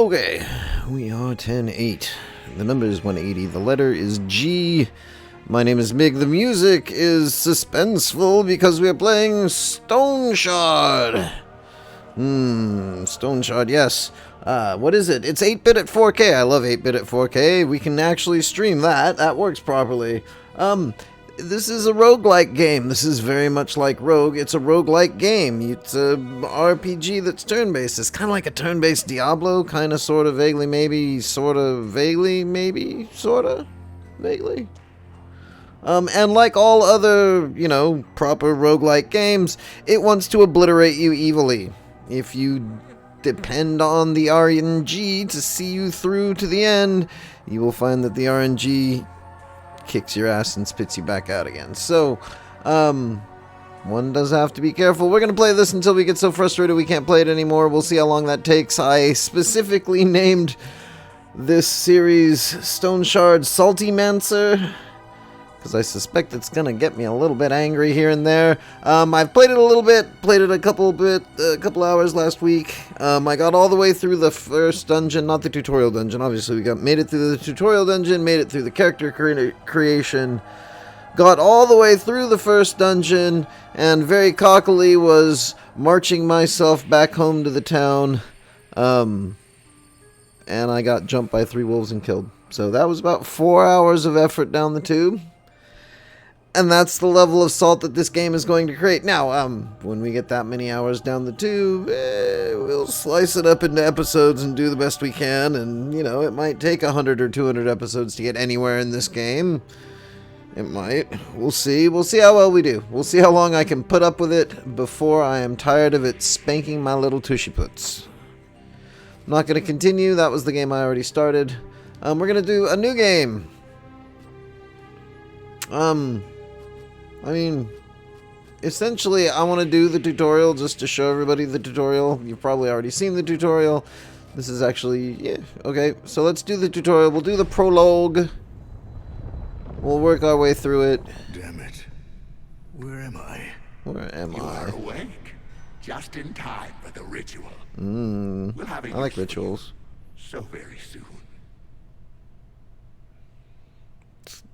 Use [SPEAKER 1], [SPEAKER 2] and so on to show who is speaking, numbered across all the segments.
[SPEAKER 1] Okay, we are 10-8. The number is 180. The letter is G. My name is Mig. The music is suspenseful because we are playing Stoneshard. Stoneshard, yes. What is it? It's 8-bit at 4K. I love 8-bit at 4K. We can actually stream that. That works properly. This is a roguelike game. This is very much like Rogue. It's a roguelike game. It's a RPG that's turn-based. It's kind of like a turn-based Diablo, kind of, sort of, vaguely, maybe, sort of, vaguely, maybe, sort of, vaguely. And like all other, proper roguelike games, it wants to obliterate you evilly. If you depend on the RNG to see you through to the end, you will find that the RNG kicks your ass and spits you back out again. So, one does have to be careful. We're going to play this until we get so frustrated we can't play it anymore. We'll see how long that takes. I specifically named this series Stoneshard Saltymancer, because I suspect it's going to get me a little bit angry here and there. I've played it a little bit, played it a couple hours last week. I got all the way through the first dungeon, not the tutorial dungeon, obviously. Made it through the tutorial dungeon, made it through the character creation, got all the way through the first dungeon, and very cockily was marching myself back home to the town, and I got jumped by 3 wolves and killed. So that was about 4 hours of effort down the tube. And that's the level of salt that this game is going to create. Now, when we get that many hours down the tube, we'll slice it up into episodes and do the best we can. And, it might take 100 or 200 episodes to get anywhere in this game. It might. We'll see. We'll see how well we do. We'll see how long I can put up with it before I am tired of it spanking my little tushy puts. I'm not going to continue. That was the game I already started. We're going to do a new game. Essentially, I want to do the tutorial just to show everybody the tutorial. You've probably already seen the tutorial. This is actually, yeah, okay. So let's do the tutorial. We'll do the prologue. We'll work our way through it.
[SPEAKER 2] Damn it. Where am I?
[SPEAKER 1] Where am I?
[SPEAKER 3] You are awake. Just in time for the ritual.
[SPEAKER 1] I like rituals.
[SPEAKER 3] So very soon.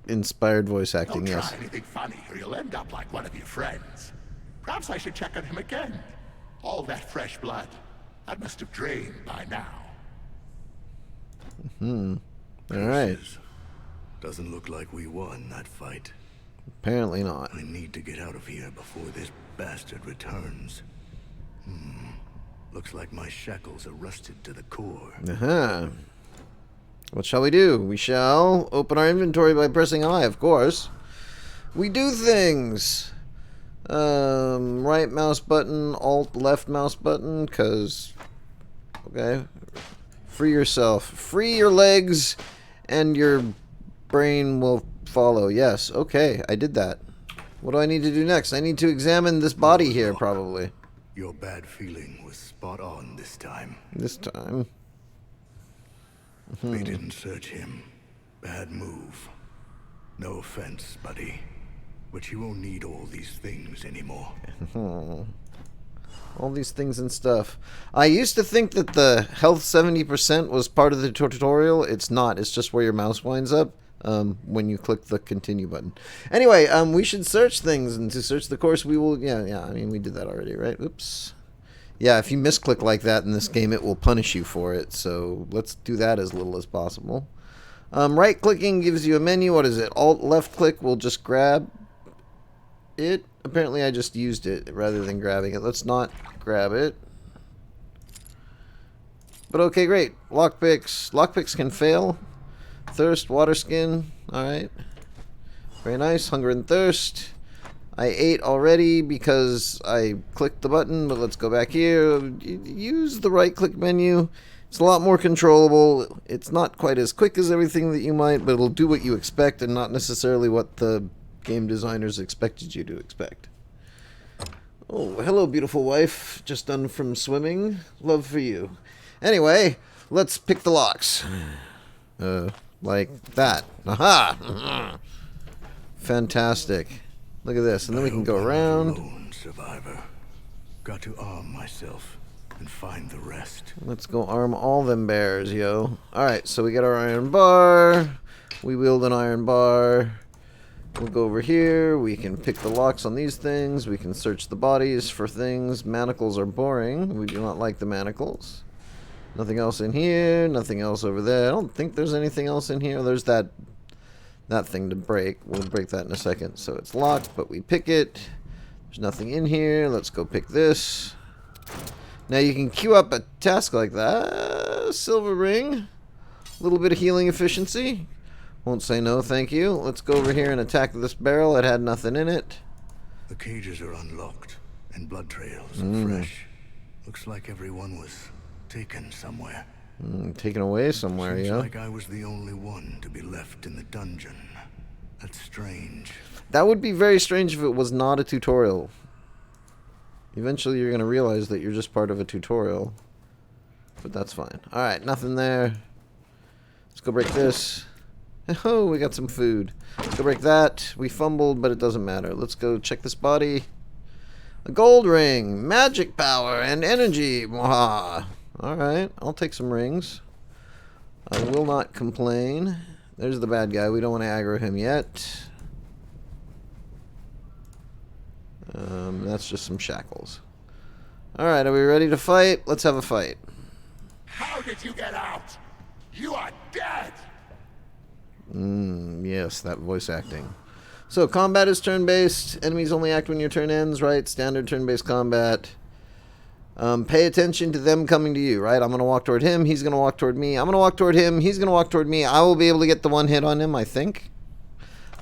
[SPEAKER 1] Inspired voice acting,
[SPEAKER 3] Don't
[SPEAKER 1] yes.
[SPEAKER 3] try anything funny or you'll end up like one of your friends. Perhaps I should check on him again. All that fresh blood. That must have drained by now.
[SPEAKER 1] Alright.
[SPEAKER 2] Doesn't look like we won that fight.
[SPEAKER 1] Apparently not.
[SPEAKER 2] I need to get out of here before this bastard returns. Looks like my shackles are rusted to the core.
[SPEAKER 1] What shall we do? We shall open our inventory by pressing I, of course. We do things. Right mouse button, alt left mouse button, because, okay. Free yourself. Free your legs, and your brain will follow. Yes, okay, I did that. What do I need to do next? I need to examine this body here, probably.
[SPEAKER 2] Your bad feeling was spot on this time.
[SPEAKER 1] This time.
[SPEAKER 2] They didn't search him. Bad move. No offense, buddy. But you won't need all these things anymore.
[SPEAKER 1] All these things and stuff. I used to think that the health 70% was part of the tutorial. It's not. It's just where your mouse winds up when you click the continue button. Anyway, we should search things, and to search the course we will... Yeah, I mean, we did that already, right? Oops. Yeah, if you misclick like that in this game, it will punish you for it. So let's do that as little as possible. Right-clicking gives you a menu. What is it? Alt left-click will just grab it. Apparently, I just used it rather than grabbing it. Let's not grab it. But okay, great. Lockpicks. Lockpicks can fail. Thirst, water skin. All right. Very nice. Hunger and thirst. I ate already because I clicked the button, but let's go back here. Use the right-click menu. It's a lot more controllable. It's not quite as quick as everything that you might, but it'll do what you expect and not necessarily what the game designers expected you to expect. Oh, hello, beautiful wife. Just done from swimming. Love for you. Anyway, let's pick the locks. Like that. Aha! Fantastic. Look at this, and then we can go around.
[SPEAKER 2] Survivor. Got to arm myself. and find the rest.
[SPEAKER 1] Let's go arm all them bears, yo. Alright, so we got our iron bar. We wield an iron bar. We'll go over here. We can pick the locks on these things. We can search the bodies for things. Manacles are boring. We do not like the manacles. Nothing else in here. Nothing else over there. I don't think there's anything else in here. There's that thing to break. We'll break that in a second. So it's locked, but we pick it. There's nothing in here. Let's go pick this. Now you can queue up a task like that. Silver ring. A little bit of healing efficiency. Won't say no, thank you. Let's go over here and attack this barrel. It had nothing in it.
[SPEAKER 2] The cages are unlocked, and blood trails are fresh. Looks like everyone was taken somewhere.
[SPEAKER 1] Taken away somewhere,
[SPEAKER 2] Seems
[SPEAKER 1] yeah.
[SPEAKER 2] like I was the only one to be left in the dungeon. That's strange.
[SPEAKER 1] That would be very strange if it was not a tutorial. Eventually you're going to realize that you're just part of a tutorial. But that's fine. Alright, nothing there. Let's go break this. Oh, we got some food. Let's go break that. We fumbled, but it doesn't matter. Let's go check this body. A gold ring, magic power, and energy. Mwaha. Alright, I'll take some rings. I will not complain. There's the bad guy. We don't want to aggro him yet. That's just some shackles. Alright, are we ready to fight? Let's have a fight.
[SPEAKER 3] How did you get out? You are dead!
[SPEAKER 1] Yes, that voice acting. So, combat is turn-based. Enemies only act when your turn ends, right? Standard turn-based combat. Pay attention to them coming to you, right? I'm going to walk toward him. He's going to walk toward me. I'm going to walk toward him. He's going to walk toward me. I will be able to get the one hit on him, I think.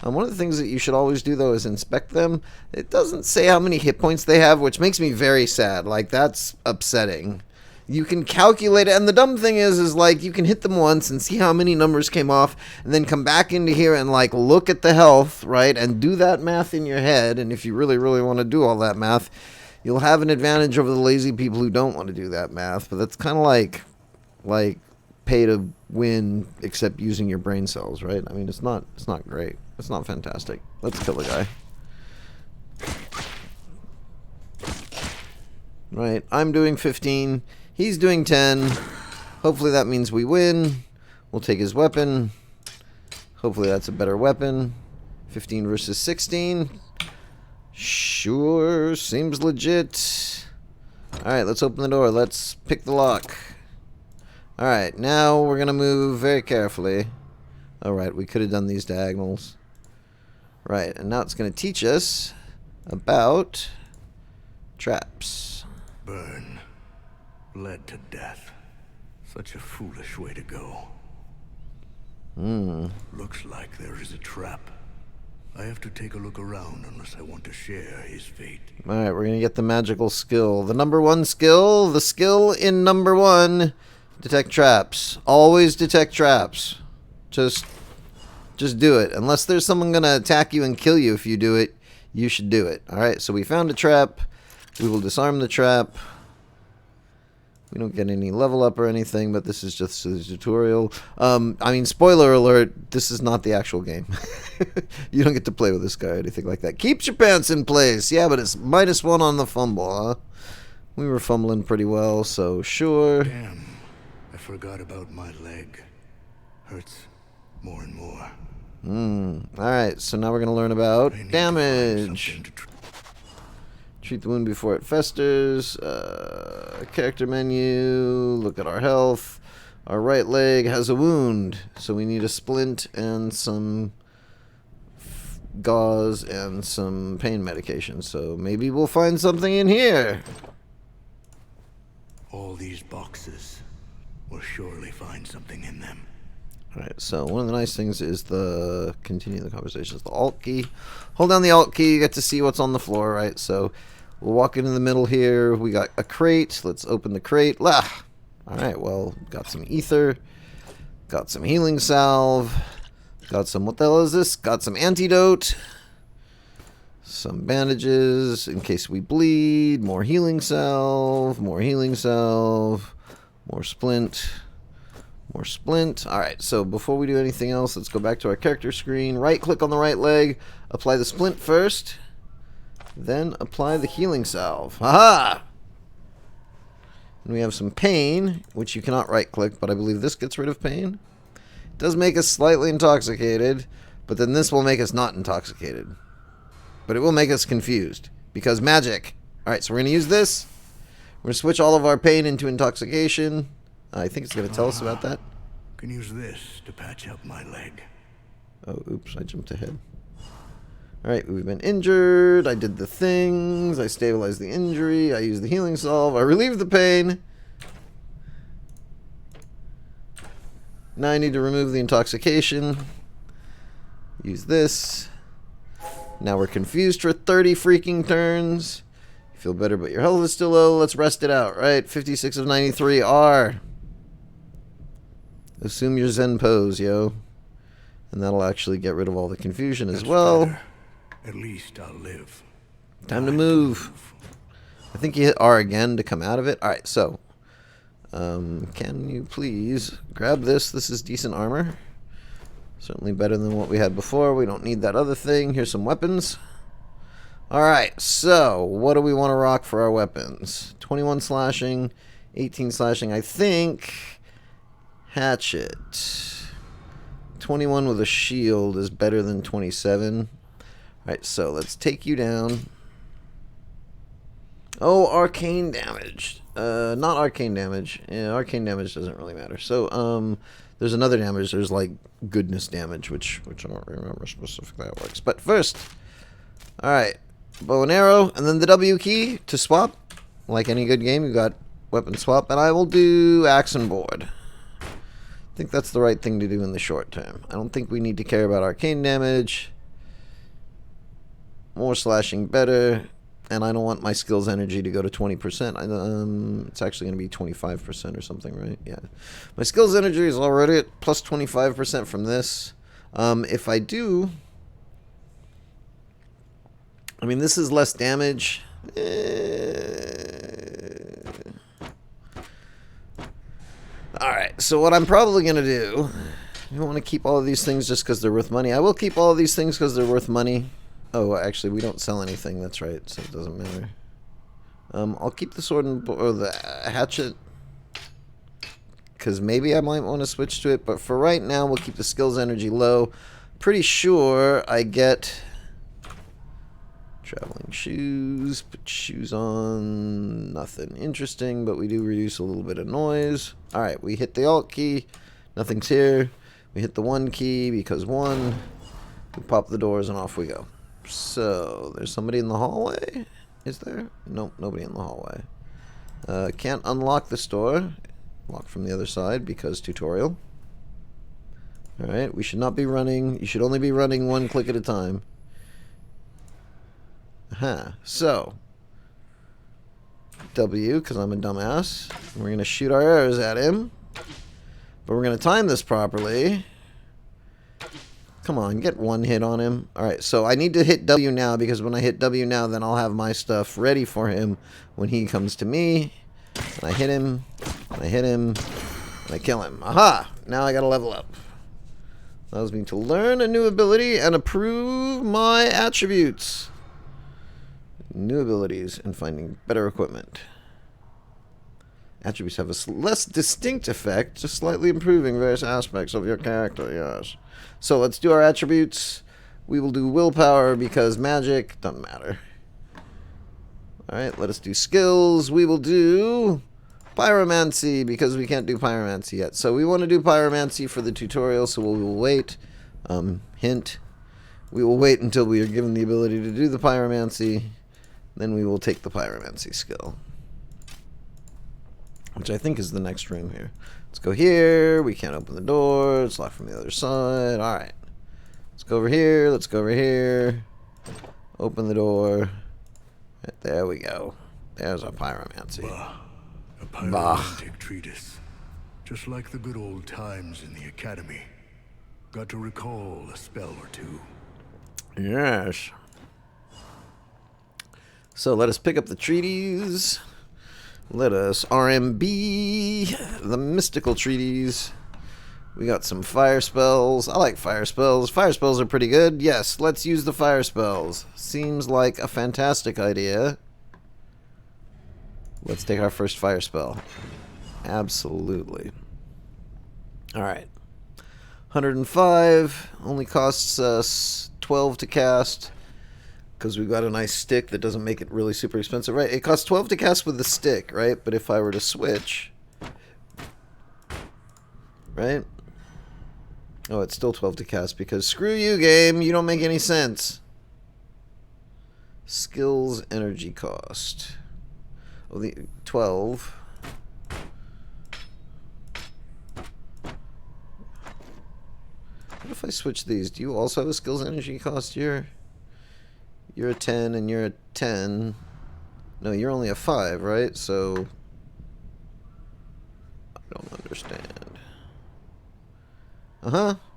[SPEAKER 1] One of the things that you should always do, though, is inspect them. It doesn't say how many hit points they have, which makes me very sad. Like, that's upsetting. You can calculate it, and the dumb thing is like, you can hit them once and see how many numbers came off, and then come back into here and, like, look at the health, right, and do that math in your head, and if you really, really want to do all that math, you'll have an advantage over the lazy people who don't want to do that math, but that's kind of like pay to win, except using your brain cells, right? I mean, it's not great. It's not fantastic. Let's kill the guy. Right, I'm doing 15. He's doing 10. Hopefully that means we win. We'll take his weapon. Hopefully that's a better weapon. 15 versus 16. Sure, seems legit. Alright, let's open the door. Let's pick the lock. Alright, now we're going to move very carefully. Alright, we could have done these diagonals. Right, and now it's going to teach us about traps.
[SPEAKER 2] Burn. Led to death. Such a foolish way to go. Looks like there is a trap. I have to take a look around unless I want to share his fate.
[SPEAKER 1] Alright, we're going to get the magical skill. The number one skill, the skill in number one. Detect traps. Always detect traps. Just do it. Unless there's someone going to attack you and kill you if you do it, you should do it. Alright, so we found a trap. We will disarm the trap. We don't get any level up or anything, but this is just a tutorial. I mean, spoiler alert, this is not the actual game. You don't get to play with this guy or anything like that. Keeps your pants in place. Yeah, but it's -1 on the fumble, huh? We were fumbling pretty well, so sure.
[SPEAKER 2] Damn, I forgot about my leg. Hurts more and more.
[SPEAKER 1] Alright, so now we're going to learn about
[SPEAKER 2] I need to find
[SPEAKER 1] damage.
[SPEAKER 2] something to
[SPEAKER 1] Treat the wound before it festers. Character menu. Look at our health. Our right leg has a wound, so we need a splint and some gauze and some pain medication. So maybe we'll find something in here.
[SPEAKER 2] All these boxes will surely find something in them.
[SPEAKER 1] Alright, so one of the nice things is the continue the conversation is the Alt key. Hold down the Alt key, you get to see what's on the floor, right? So we'll walk into the middle here. We got a crate. Let's open the crate. Alright, well, got some ether. Got some healing salve. Got some, what the hell is this? Got some antidote. Some bandages in case we bleed. More healing salve. More healing salve. More splint. More splint. Alright, so before we do anything else, let's go back to our character screen. Right click on the right leg. Apply the splint first. Then apply the healing salve. Haha! And we have some pain, which you cannot right-click, but I believe this gets rid of pain. It does make us slightly intoxicated, but then this will make us not intoxicated. But it will make us confused, because magic. Alright, so we're going to use this. We're going to switch all of our pain into intoxication. I think it's going to tell us about that.
[SPEAKER 2] Can use this to patch up my leg.
[SPEAKER 1] Oh, oops, I jumped ahead. Alright, we've been injured. I did the things. I stabilized the injury. I used the healing salve. I relieved the pain. Now I need to remove the intoxication. Use this. Now we're confused for 30 freaking turns. You feel better, but your health is still low. Let's rest it out, right? 56 of 93 R. Assume your Zen pose, yo. And that'll actually get rid of all the confusion as well.
[SPEAKER 2] Better. At least I'll live.
[SPEAKER 1] Time to move. I think you hit R again to come out of it. Alright, so. Can you please grab this? This is decent armor. Certainly better than what we had before. We don't need that other thing. Here's some weapons. Alright, so what do we want to rock for our weapons? 21 slashing, 18 slashing. I think hatchet. 21 with a shield is better than 27. Alright, so let's take you down. Oh, arcane damage. Not arcane damage. Yeah, arcane damage doesn't really matter. So, there's another damage. There's like goodness damage, which I don't remember specifically how it works. But first, alright, bow and arrow, and then the W key to swap. Like any good game, you got weapon swap, and I will do axe and board. I think that's the right thing to do in the short term. I don't think we need to care about arcane damage. More slashing better. And I don't want my skills energy to go to 20%. It's actually going to be 25% or something, right? Yeah. My skills energy is already at plus 25% from this. If I do... I mean, this is less damage. Alright, so what I'm probably going to do... I want to keep all of these things just because they're worth money. I will keep all of these things because they're worth money. Oh, actually, we don't sell anything. That's right, so it doesn't matter. I'll keep the sword and or the hatchet, because maybe I might want to switch to it. But for right now, we'll keep the skills energy low. Pretty sure I get traveling shoes. Put shoes on. Nothing interesting, but we do reduce a little bit of noise. All right, we hit the Alt key. Nothing's here. We hit the 1 key because 1. We pop the doors and off we go. So, there's somebody in the hallway? Is there? Nope, nobody in the hallway. Can't unlock this door. Lock from the other side because tutorial. Alright, we should not be running. You should only be running 1 click at a time. Aha, so. W, because I'm a dumbass. And we're going to shoot our arrows at him. But we're going to time this properly. Come on, get 1 hit on him. Alright, so I need to hit W now, because when I hit W now, then I'll have my stuff ready for him when he comes to me. And I hit him, and I hit him, and I kill him. Aha! Now I gotta level up. Allows me to learn a new ability and improve my attributes. New abilities and finding better equipment. Attributes have a less distinct effect, just slightly improving various aspects of your character, yes. So let's do our attributes. We will do willpower because magic doesn't matter. Alright, let us do skills. We will do pyromancy because we can't do pyromancy yet. So we want to do pyromancy for the tutorial, so we will wait. Hint. We will wait until we are given the ability to do the pyromancy. Then we will take the pyromancy skill, which I think is the next room here. Let's go here. We can't open the door. It's locked from the other side. Alright. Let's go over here. Let's go over here. Open the door. Right, there we go. There's our pyromancy.
[SPEAKER 2] Bah. A pyromantic treatise. Just like the good old times in the academy. Got to recall a spell or two.
[SPEAKER 1] Yes. So let us pick up the treaties. Let us RMB the mystical treaties. We got some fire spells. I like fire spells. Fire spells are pretty good. Yes, let's use the fire spells. Seems like a fantastic idea. Let's take our first fire spell. Absolutely. Alright. 105. Only costs us 12 to cast. Because we've got a nice stick that doesn't make it really super expensive. Right, it costs 12 to cast with the stick, right? But if I were to switch... Right? Oh, it's still 12 to cast because screw you, game. You don't make any sense. Skills energy cost. Oh, the 12. What if I switch these? Do you also have a skills energy cost here? You're a 10 and you're a 10. No, you're only a 5, right? So I don't understand.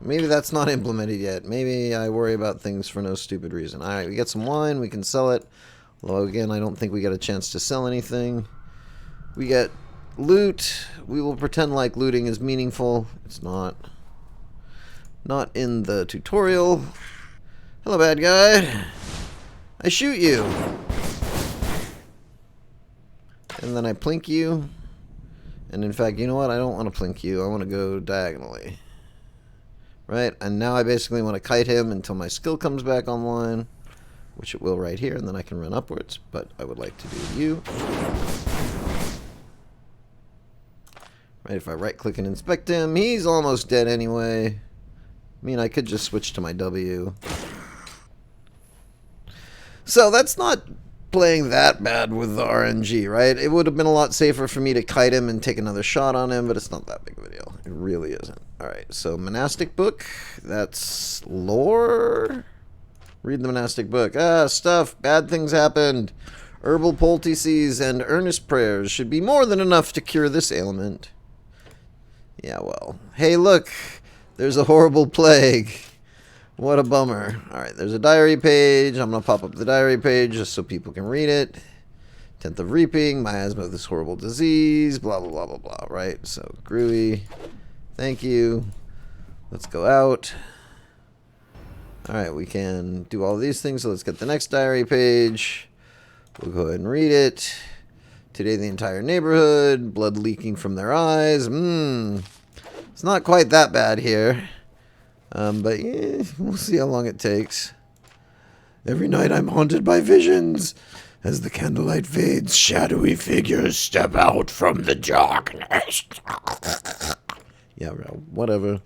[SPEAKER 1] Maybe that's not implemented yet. Maybe I worry about things for no stupid reason. Alright, we get some wine. We can sell it. Although, again, I don't think we get a chance to sell anything. We get loot. We will pretend like looting is meaningful. It's not. Not in the tutorial. Hello, bad guy. I shoot you. And then I plink you. And in fact, you know what? I don't want to plink you. I want to go diagonally. Right? And now I basically want to kite him until my skill comes back online. Which it will right here. And then I can run upwards. But I would like to do you. Right? If I right click and inspect him, he's almost dead anyway. I mean, I could just switch to my W. So that's not playing that bad with the RNG, right? It would have been a lot safer for me to kite him and take another shot on him, but it's not that big of a deal. It really isn't. Alright, so monastic book. That's lore? Read the monastic book. Stuff. Bad things happened. Herbal poultices and earnest prayers should be more than enough to cure this ailment. Yeah, well. Hey, look. There's a horrible plague. What a bummer. Alright, there's a diary page. I'm going to pop up the diary page just so people can read it. 10th of Reaping, miasma of this horrible disease, blah, blah, blah, blah, blah, right? So, Groovy, thank you. Let's go out. Alright, we can do all these things, so let's get the next diary page. We'll go ahead and read it. Today, the entire neighborhood, blood leaking from their eyes. It's not quite that bad here. But yeah, we'll see how long it takes. Every night I'm haunted by visions. As the candlelight fades, shadowy figures step out from the darkness. Yeah, whatever.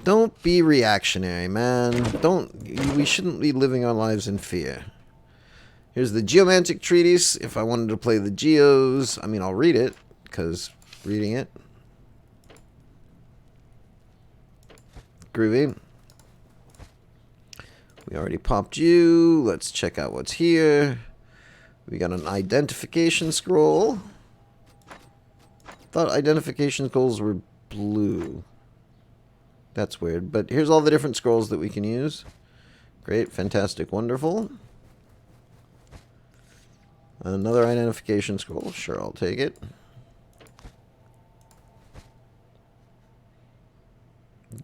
[SPEAKER 1] Don't be reactionary, man. We shouldn't be living our lives in fear. Here's the Geomantic Treatise. If I wanted to play the Geos, I mean, I'll read it, because reading it. Groovy. We already popped you. Let's check out what's here. We got an identification scroll. Thought identification scrolls were blue. That's weird. But here's all the different scrolls that we can use. Great, fantastic, wonderful. Another identification scroll. Sure, I'll take it.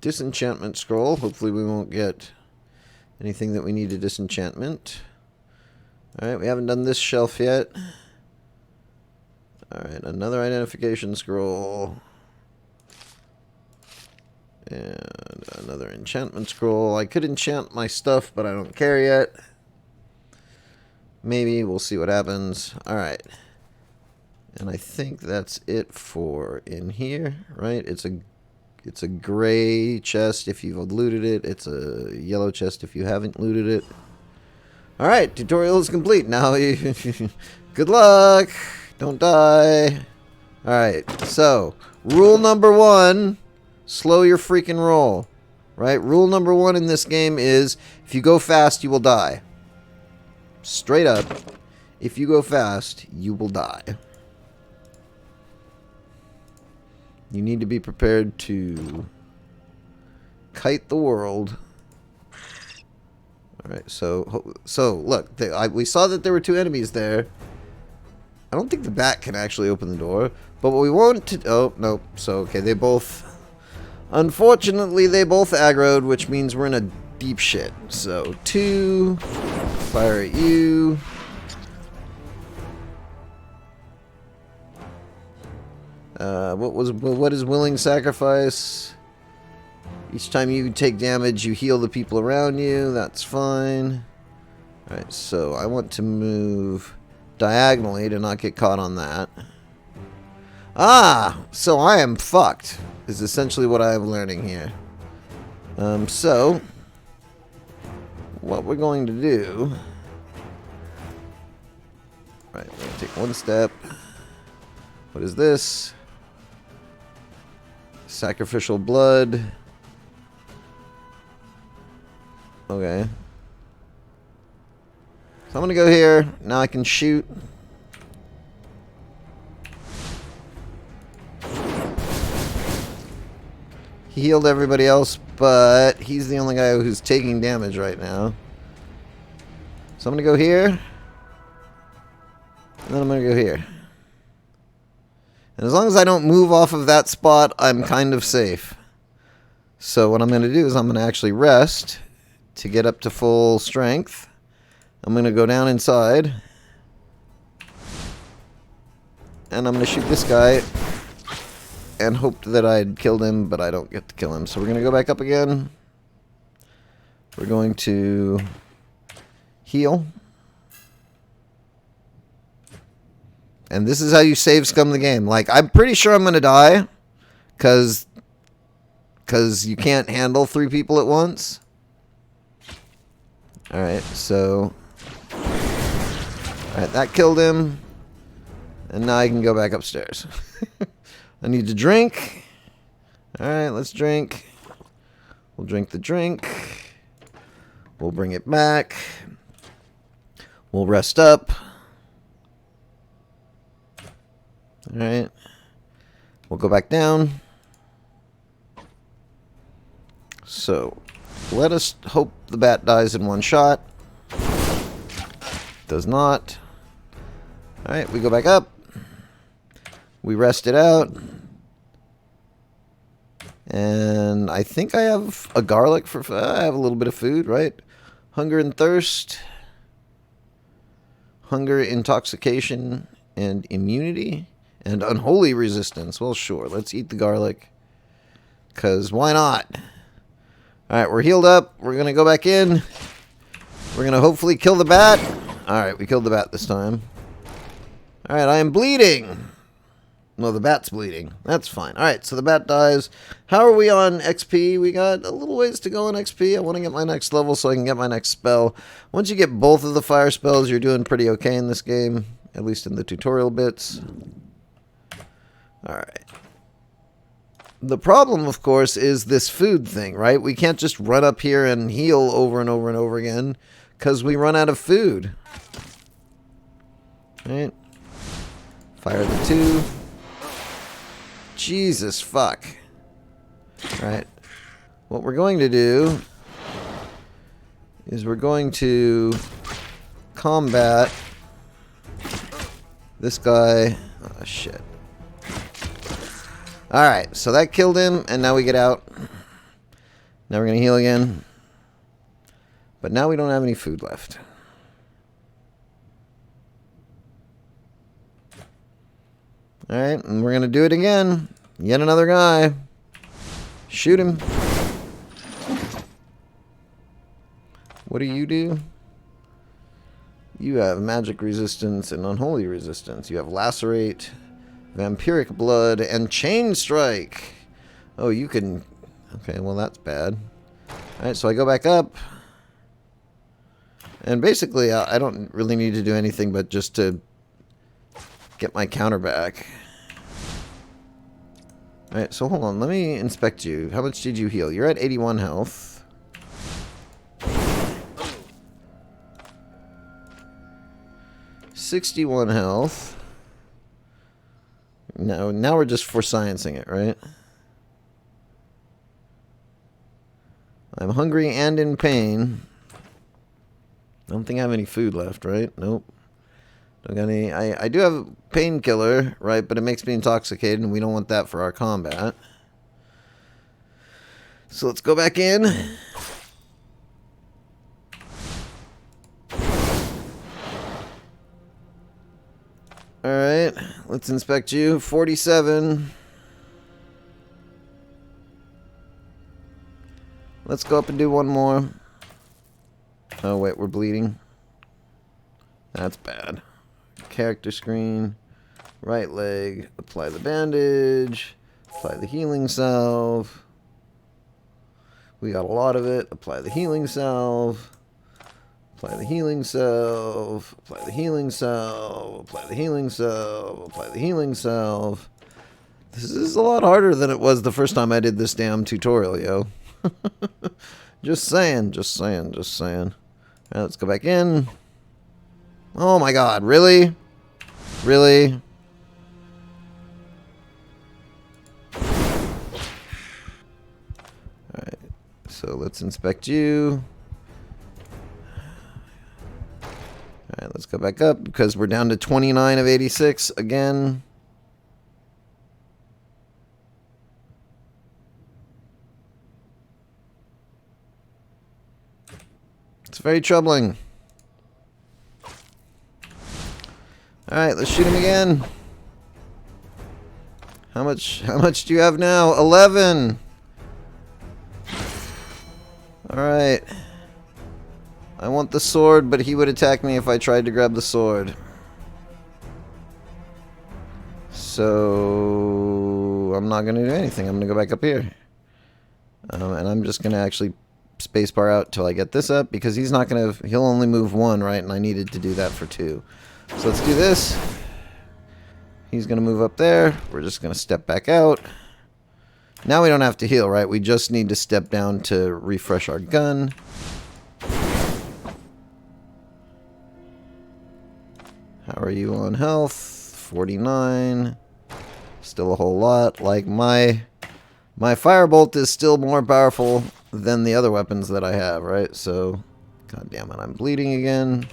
[SPEAKER 1] Disenchantment scroll. Hopefully we won't get anything that we need to disenchantment. Alright, we haven't done this shelf yet. Alright, another identification scroll. And another enchantment scroll. I could enchant my stuff, but I don't care yet. Maybe. We'll see what happens. Alright. And I think that's it for in here, right? It's a gray chest if you've looted it. It's a yellow chest if you haven't looted it. Alright, tutorial is complete. Now you... Good luck! Don't die. Alright, so, rule number 1, slow your freaking roll. Right? Rule number 1 in this game is, if you go fast, you will die. Straight up, if you go fast, you will die. You need to be prepared to kite the world. Alright, so look, we saw that there were 2 enemies there. I don't think the bat can actually open the door. But what we want to... Oh, nope. So, okay, they both... Unfortunately, they both aggroed, which means we're in a deep shit. So, 2... Fire at you. What is willing sacrifice? Each time you take damage, you heal the people around you. That's fine. Alright, so I want to move diagonally to not get caught on that. Ah! So I am fucked, is essentially what I am learning here. So, what we're going to do... Right, we're going to take one step. What is this? Sacrificial blood. Okay. So I'm going to go here. Now I can shoot. He healed everybody else, but he's the only guy who's taking damage right now. So I'm going to go here. And then I'm going to go here. And as long as I don't move off of that spot, I'm kind of safe. So what I'm going to do is I'm going to actually rest to get up to full strength. I'm going to go down inside. And I'm going to shoot this guy. And hoped that I'd killed him, but I don't get to kill him. So we're going to go back up again. We're going to heal. And this is how you save scum the game. Like, I'm pretty sure I'm going to die. Because you can't handle 3 people at once. Alright, so... Alright, that killed him. And now I can go back upstairs. I need to drink. Alright, let's drink. We'll drink the drink. We'll bring it back. We'll rest up. Alright. We'll go back down. So, let us hope the bat dies in one shot. Does not. Alright, we go back up. We rest it out. And I think I have a garlic for... I have a little bit of food, right? Hunger and thirst. Hunger, intoxication, and immunity. And unholy resistance. Well, sure. Let's eat the garlic. Because why not? Alright, we're healed up. We're going to go back in. We're going to hopefully kill the bat. Alright, we killed the bat this time. Alright, I am bleeding. No, the bat's bleeding. That's fine. Alright, so the bat dies. How are we on XP? We got a little ways to go on XP. I want to get my next level so I can get my next spell. Once you get both of the fire spells, you're doing pretty okay in this game. At least in the tutorial bits. Alright. The problem, of course, is this food thing, right? We can't just run up here and heal over and over and over again. Because we run out of food. Alright. Fire the 2. Jesus fuck. Alright. What we're going to do is we're going to combat this guy. Oh shit. Alright, so that killed him, and now we get out. Now we're going to heal again. But now we don't have any food left. Alright, and we're going to do it again. Yet another guy. Shoot him. What do you do? You have magic resistance and unholy resistance. You have lacerate, vampiric blood, and chain strike. Oh, you can... Okay, well that's bad. Alright, so I go back up. And basically, I don't really need to do anything but just to get my counter back. Alright, so hold on. Let me inspect you. How much did you heal? You're at 81 health. $61 health. Now we're just for sciencing it, right? I'm hungry and in pain. I don't think I have any food left, right? Nope. Don't got any. I do have a painkiller, right? But it makes me intoxicated, and we don't want that for our combat. So let's go back in. Alright. Let's inspect you. 47. Let's go up and do one more. Oh, wait, we're bleeding. That's bad. Character screen. Right leg. Apply the bandage. Apply the healing salve. We got a lot of it. Apply the healing salve. Apply the healing salve. Apply the healing salve. Apply the healing salve. Apply the healing salve. This is a lot harder than it was the first time I did this damn tutorial, yo. Just saying, just saying, just saying. Alright, let's go back in. Oh my god, really? Really? Alright, so let's inspect you. Alright, let's go back up because we're down to 29 of 86 again. It's very troubling. Alright, let's shoot him again. How much do you have now? 11. Alright. I want the sword, but he would attack me if I tried to grab the sword. So I'm not going to do anything. I'm going to go back up here. And I'm just going to actually spacebar out till I get this up, because he's not going to... He'll only move one, right? And I needed to do that for two. So let's do this. He's going to move up there. We're just going to step back out. Now we don't have to heal, right? We just need to step down to refresh our gun. How are you on health? 49. Still a whole lot. Like, my firebolt is still more powerful than the other weapons that I have, right? So, god damn it, I'm bleeding again.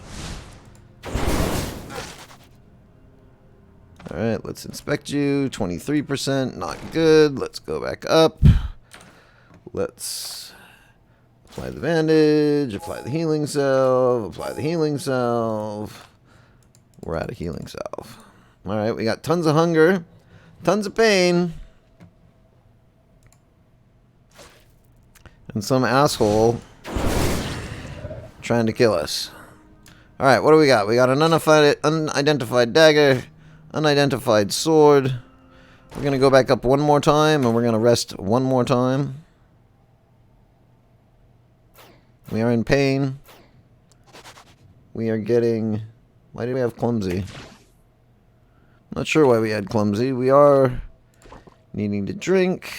[SPEAKER 1] Alright, let's inspect you. 23%, not good. Let's go back up. Let's apply the bandage, apply the healing salve, apply the healing salve. We're out of healing salve. Alright, we got tons of hunger, tons of pain, and some asshole trying to kill us. Alright, what do we got? We got an unidentified dagger, unidentified sword. We're going to go back up one more time, and we're going to rest one more time. We are in pain. We are getting... Why do we have clumsy? Not sure why we had clumsy. We are needing to drink.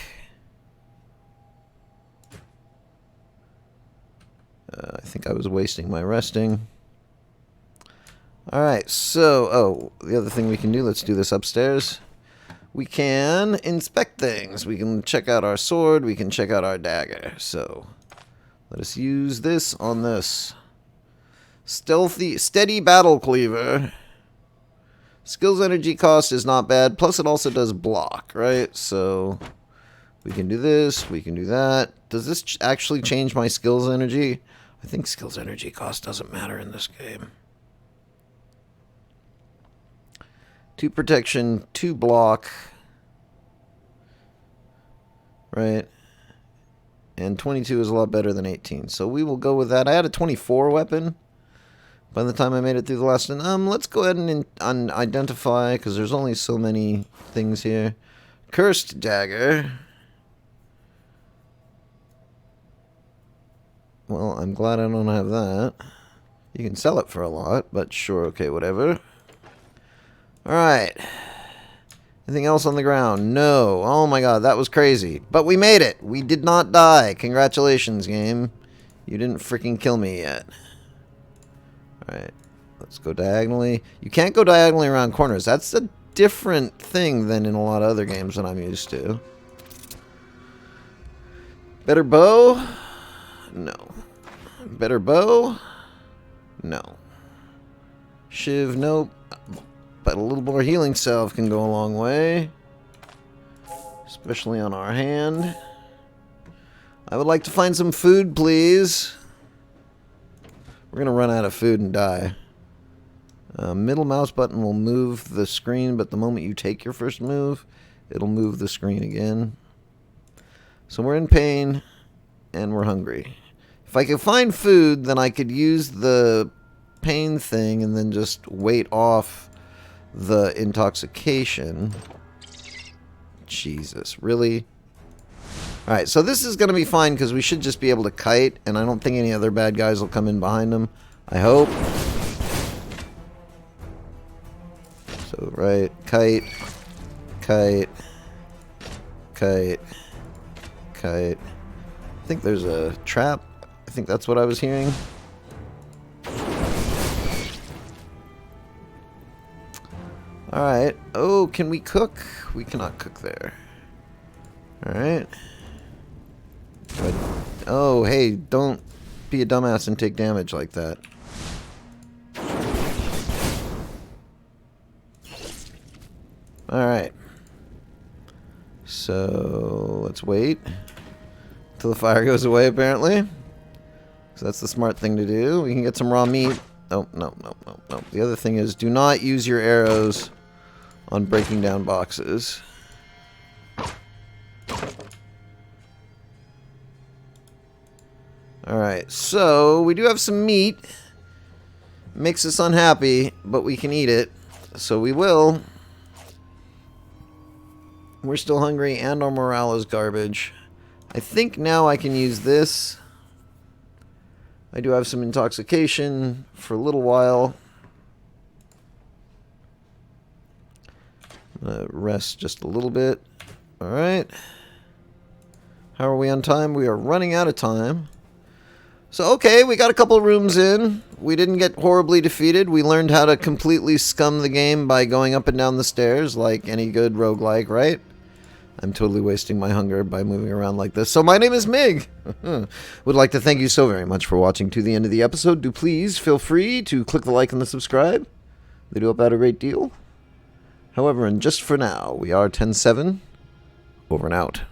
[SPEAKER 1] I think I was wasting my resting. Alright, so... Oh, the other thing we can do, let's do this upstairs. We can inspect things. We can check out our sword. We can check out our dagger. So, let us use this on this. Steady battle cleaver. Skills energy cost is not bad. Plus it also does block, right? So we can do this. We can do that. Does this actually change my skills energy? I think skills energy cost doesn't matter in this game. 2 protection, 2 block. Right? And 22 is a lot better than 18. So we will go with that. I had a 24 weapon by the time I made it through the last one. Let's go ahead and identify, because there's only so many things here. Cursed dagger. Well, I'm glad I don't have that. You can sell it for a lot, but sure, okay, whatever. Alright. Anything else on the ground? No. Oh my god, that was crazy. But we made it! We did not die. Congratulations, game. You didn't freaking kill me yet. Alright, let's go diagonally. You can't go diagonally around corners. That's a different thing than in a lot of other games that I'm used to. Better bow? No. Better bow? No. Shiv, nope. But a little more healing salve can go a long way. Especially on our hand. I would like to find some food, please. We're going to run out of food and die. Middle mouse button will move the screen, but the moment you take your first move, it'll move the screen again. So we're in pain, and we're hungry. If I could find food, then I could use the pain thing and then just wait off the intoxication. Jesus, really? Alright, so this is going to be fine because we should just be able to kite, and I don't think any other bad guys will come in behind him. I hope. So, right, kite, kite, kite, kite. I think there's a trap. I think that's what I was hearing. Alright. Oh, can we cook? We cannot cook there. Alright. Oh, hey, don't be a dumbass and take damage like that. Alright. So, let's wait until the fire goes away, apparently. So that's the smart thing to do. We can get some raw meat. Oh, no. The other thing is, do not use your arrows on breaking down boxes. Alright, so we do have some meat. Makes us unhappy, but we can eat it. So we will. We're still hungry and our morale is garbage. I think now I can use this. I do have some intoxication for a little while. I'm gonna rest just a little bit. Alright. How are we on time? We are running out of time. So, okay, we got a couple rooms in. We didn't get horribly defeated. We learned how to completely scum the game by going up and down the stairs like any good roguelike, right? I'm totally wasting my hunger by moving around like this. So my name is Mig. Would like to thank you so very much for watching to the end of the episode. Do please feel free to click the like and the subscribe. They do help out a great deal. However, and just for now, we are 10-7. Over and out.